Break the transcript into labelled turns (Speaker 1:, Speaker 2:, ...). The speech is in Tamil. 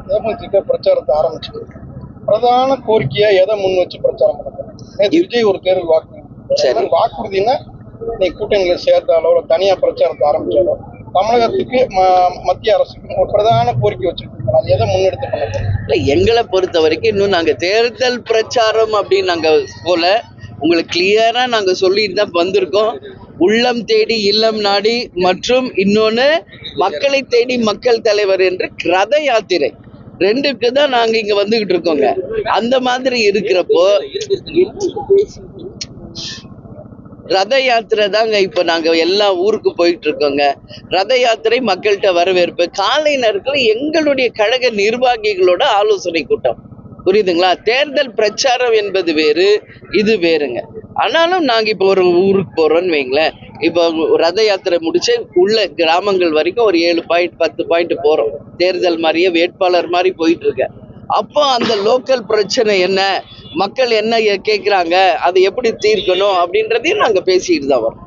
Speaker 1: தேமுதிக பிரச்சாரத்தை ஆரம்பிச்சு பிரதான கோரிக்கையா எதை முன் வச்சு பிரச்சாரம் பண்ணுறாங்க? விஜய் ஒரு தேர்தல் வாக்குறுதி, வாக்குறுதினா நீ கூட்டணிகளை சேர்த்தாலோ தனியா பிரச்சாரத்தை ஆரம்பிச்சாலோ தமிழகத்துக்கு மத்திய அரசுக்கு ஒரு பிரதான கோரிக்கை வச்சிருக்கோம். அது எதை முன்னெடுத்து பண்ண?
Speaker 2: இல்லை, எங்களை பொறுத்த வரைக்கும் இன்னும் நாங்கள் தேர்தல் பிரச்சாரம் அப்படின்னு நாங்கள் போல உங்களுக்கு கிளியரா நாங்கள் சொல்லிட்டு தான் வந்திருக்கோம். உள்ளம் தேடி இல்லம் நாடி மற்றும் இன்னொன்று மக்களை தேடி மக்கள் தலைவர் என்று ரத யாத்திரை ரெண்டுக்கு தான் நாங்க இங்க வந்துகிட்டு இருக்கோங்க. அந்த மாதிரி இருக்கிறப்போ ரத யாத்திரை தாங்க இப்ப நாங்க எல்லா ஊருக்கு போயிட்டு இருக்கோங்க. ரத யாத்திரை மக்கள்கிட்ட வரவேற்பு. காலை நேரத்துல எங்களுடைய கழக நிர்வாகிகளோட ஆலோசனை கூட்டம், புரியுதுங்களா? தேர்தல் பிரச்சாரம் என்பது வேறு, இது வேறுங்க. ஆனாலும் நாங்க இப்போ ஒரு ஊருக்கு போறோம்னு வைங்களேன், இப்போ ரத யாத்திரை முடிச்சு உள்ள கிராமங்கள் வரைக்கும் ஒரு 7 பாயிண்ட் 10 பாயிண்ட் போறோம். தேர்தல் மாதிரியே வேட்பாளர் மாதிரி போயிட்டு இருக்க. அப்போ அந்த லோக்கல் பிரச்சனை என்ன, மக்கள் என்ன கேட்குறாங்க, அதை எப்படி தீர்க்கணும் அப்படின்றதையும் நாங்கள் பேசிட்டு தான் வரோம்.